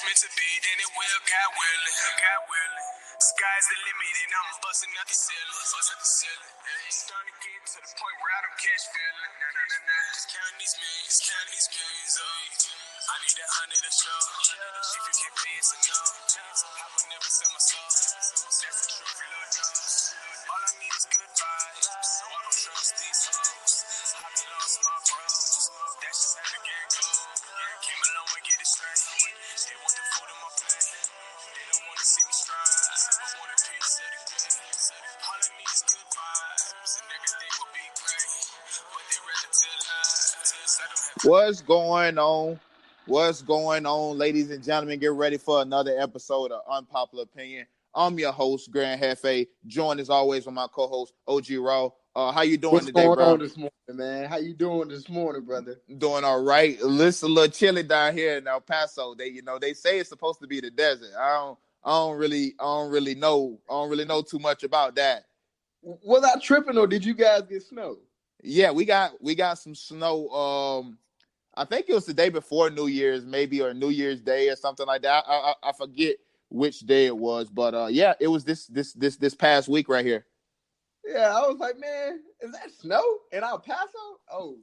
meant to be, then it will, God willing. God willing. Sky's the limit, and I'm busting out the ceiling. Starting to get to the point where I don't catch feeling. Just counting these millions, I need that 100 to show. If you can't pay, it's a no. I would never sell my soul. That's the truth, you Lord knows. All I need is good vibes, so I don't trust these hoes. I've been lost my bros. That's just how the game goes. Came along and get it straight. They want the food on my plate. They don't want to see me strive. I want a piece of the cake. All I need is good vibes, and everything will be great. But they rather tell lies. What's going on? What's going on, ladies and gentlemen? Get ready for another episode of Unpopular Opinion. I'm your host, GRANxJEFE, joined as always with my co-host, OgRAW. How you doing today, bro? What's going on this morning, man? How you doing this morning, brother? Doing all right. It's a little chilly down here in El Paso. They say it's supposed to be the desert. I don't really know too much about that. Was I tripping, or did you guys get snow? Yeah, we got some snow. I think it was the day before New Year's, maybe, or New Year's Day or something like that. I forget which day it was, but yeah, it was this past week right here. Yeah, I was like, man, is that snow in El Paso? Oh,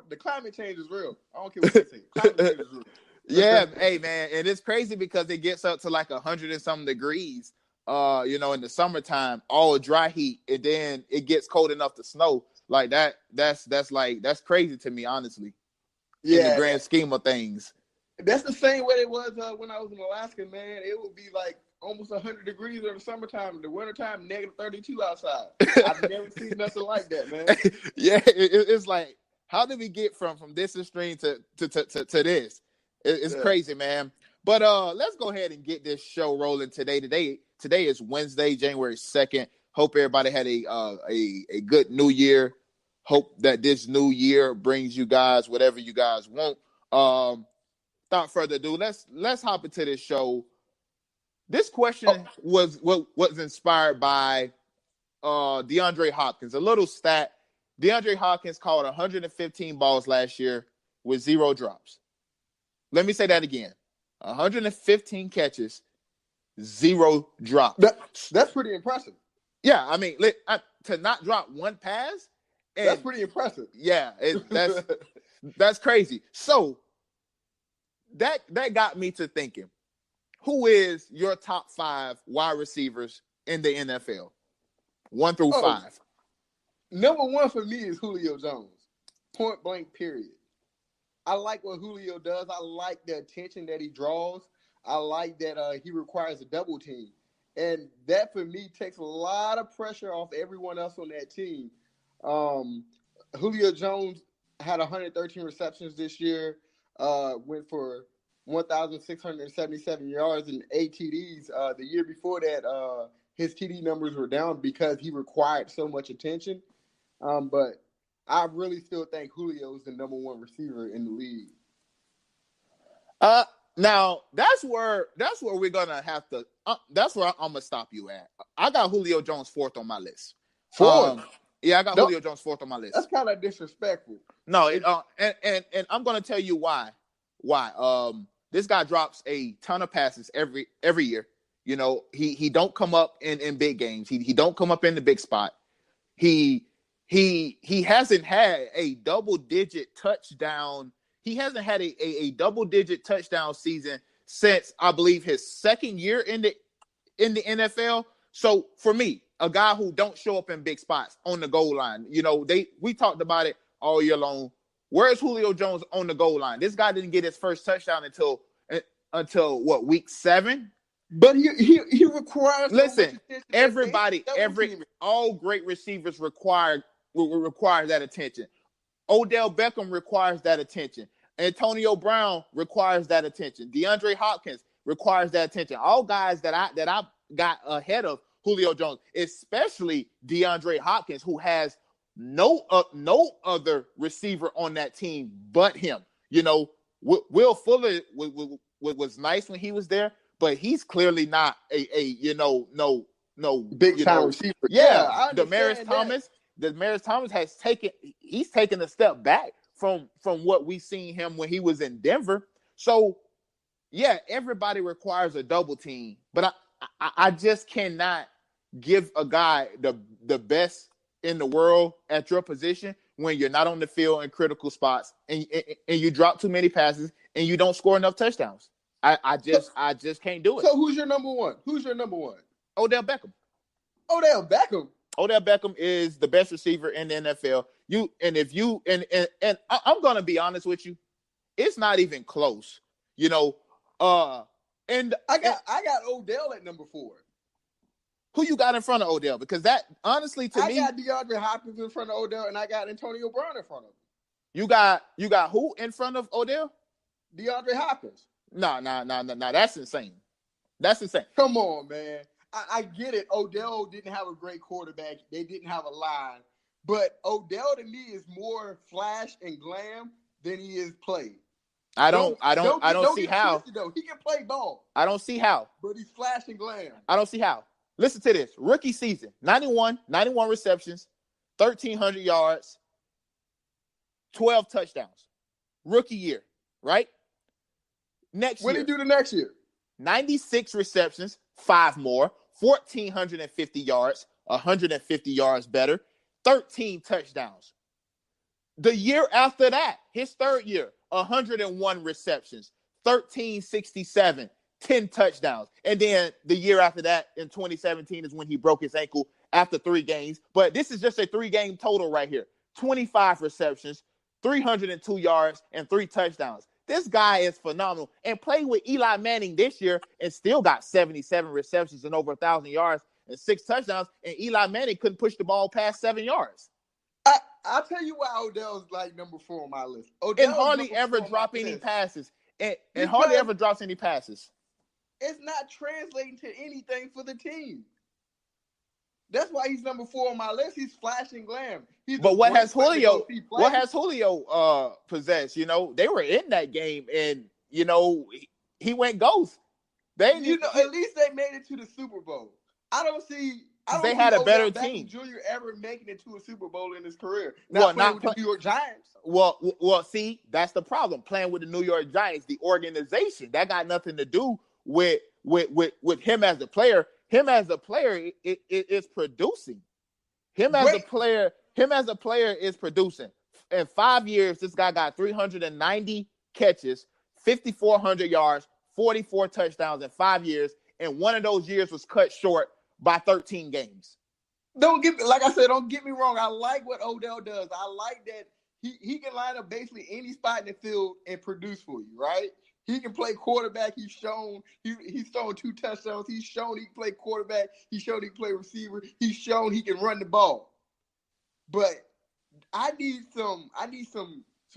the climate change is real. I don't care what they say. Climate change is real. Yeah, hey man, and it's crazy because it gets up to like 100 and some degrees. In the summertime, all dry heat, and then it gets cold enough to snow. Like that. That's crazy to me, honestly. Yeah, in the grand scheme of things. That's the same way it was when I was in Alaska, man. It would be like almost 100 degrees in the summertime. In the wintertime, negative 32 outside. I've never seen nothing like that, man. Yeah, it's like, how did we get from this extreme to this? It's crazy, man. But let's go ahead and get this show rolling today. Today is Wednesday, January 2nd. Hope everybody had a good New Year. Hope that this new year brings you guys whatever you guys want. Without further ado, let's hop into this show. This question was inspired by DeAndre Hopkins. A little stat: DeAndre Hopkins caught 115 balls last year with 0 drops. Let me say that again: 115 catches, 0 drops. That's pretty impressive. Yeah, I mean, to not drop one pass. And that's pretty impressive. Yeah, that's crazy. So that got me to thinking, who is your top 5 wide receivers in the NFL? 1 through 5. Number 1 for me is Julio Jones. Point blank, period. I like what Julio does. I like the attention that he draws. I like that he requires a double team. And that, for me, takes a lot of pressure off everyone else on that team. Julio Jones had 113 receptions this year, went for 1,677 yards and 8 TDs. The year before that, his TD numbers were down because he required so much attention. But I really still think Julio is the number 1 receiver in the league. Now that's where we're gonna have to. That's where I'm gonna stop you at. I got Julio Jones 4th on my list. 4th. Yeah, I got Julio Jones 4th on my list. That's kind of disrespectful. No, and I'm gonna tell you why. This guy drops a ton of passes every year. You know, he don't come up in big games. He don't come up in the big spot. He hasn't had a double-digit touchdown. He hasn't had a double-digit touchdown season since, I believe, his 2nd year in the NFL. So for me, a guy who don't show up in big spots on the goal line, we talked about it all year long. Where's Julio Jones on the goal line? This guy didn't get his first touchdown until what, week 7? But he requires. Listen, all great receivers require that attention. Odell Beckham requires that attention. Antonio Brown requires that attention. DeAndre Hopkins requires that attention. All guys that I got ahead of Julio Jones, especially DeAndre Hopkins, who has no other receiver on that team but him. Will Fuller was nice when he was there, but he's clearly not no big time receiver. Yeah, Demaryius Thomas has taken a step back from what we seen him when he was in Denver. So, yeah, everybody requires a double team, but I just cannot give a guy the best in the world at your position when you're not on the field in critical spots and you drop too many passes and you don't score enough touchdowns. I just can't do it. So who's your number one? Who's your number one? Odell Beckham. Odell Beckham. Odell Beckham is the best receiver in the NFL. I'm gonna be honest with you, it's not even close. You know, and I got Odell at number 4. Who you got in front of Odell? Because that, honestly, to me, I got DeAndre Hopkins in front of Odell, and I got Antonio Brown in front of him. You got who in front of Odell? DeAndre Hopkins. No. That's insane. That's insane. Come on, man. I get it. Odell didn't have a great quarterback. They didn't have a line. But Odell, to me, is more flash and glam than he is play. I don't see how. Though. He can play ball. I don't see how. But he's flash and glam. I don't see how. Listen to this. Rookie season, 91 receptions, 1,300 yards, 12 touchdowns. Rookie year, right? Next year. What did he do the next year? 96 receptions, 5 more, 1,450 yards, 150 yards better, 13 touchdowns. The year after that, his third year, 101 receptions, 1,367, 10 touchdowns. And then the year after that, in 2017, is when he broke his ankle after 3 games. But this is just a 3-game total right here. 25 receptions, 302 yards, and 3 touchdowns. This guy is phenomenal. And played with Eli Manning this year and still got 77 receptions and over 1,000 yards and 6 touchdowns. And Eli Manning couldn't push the ball past 7 yards. I'll tell you why Odell's like number 4 on my list. Odell and hardly ever drop any passes. And hardly ever drops any passes. It's not translating to anything for the team. That's why he's number 4 on my list. He's flash and glam. But what has Julio possessed? You know, they were in that game and, you know, he went ghost. At least they made it to the Super Bowl. They had a better team. Jr. ever making it to a Super Bowl in his career. Not with the New York Giants. Well, see, that's the problem. Playing with the New York Giants, the organization, that got nothing to do with him as a player. Him as a player is producing. Him as a player is producing. In 5 years, this guy got 390 catches, 5,400 yards, 44 touchdowns in 5 years, and one of those years was cut short by 13 games. Don't get me wrong. I like what Odell does. I like that he can line up basically any spot in the field and produce for you, right? He can play quarterback. He's shown 2 touchdowns. He's shown he can play quarterback. He's shown he can play receiver. He's shown he can run the ball. But I need some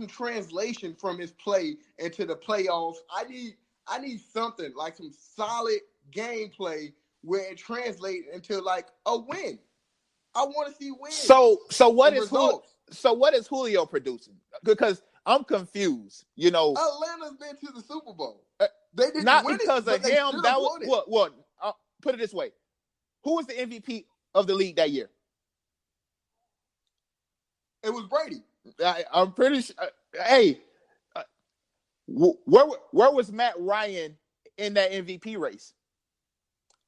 translation from his play into the playoffs. I need something like some solid gameplay where it translates into like a win. I want to see wins. So what is Julio producing? Because I'm confused. You know, Atlanta's been to the Super Bowl. They didn't not win because it, of him. That was what. Put it this way: who was the MVP of the league that year? It was Brady. I'm pretty sure. Where was Matt Ryan in that MVP race?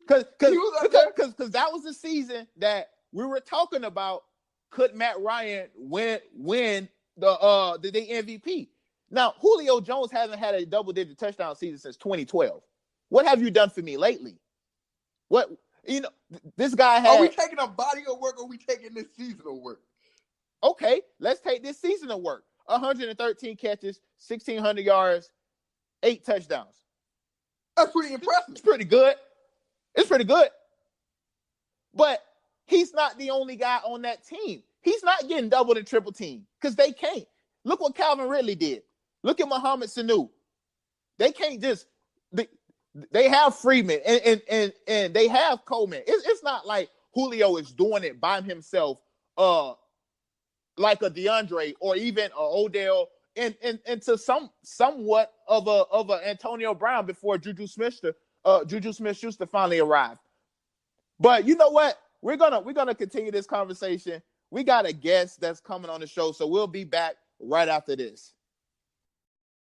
Because that was the season that we were talking about. Could Matt Ryan win the MVP? Now, Julio Jones hasn't had a double-digit touchdown season since 2012. What have you done for me lately? What, this guy had... Are we taking a body of work or are we taking this seasonal work? Okay, let's take this seasonal work. 113 catches, 1,600 yards, 8 touchdowns. That's pretty impressive. It's pretty good. But he's not the only guy on that team. He's not getting double and triple team because they can't. Look what Calvin Ridley did. Look at Mohamed Sanu. They can't just they have Freeman and they have Coleman. It's not like Julio is doing it by himself, like a DeAndre or even a Odell, and to somewhat of a Antonio Brown before Juju Smith-Schuster finally arrived. But you know what? We're gonna continue this conversation. We got a guest that's coming on the show, so we'll be back right after this.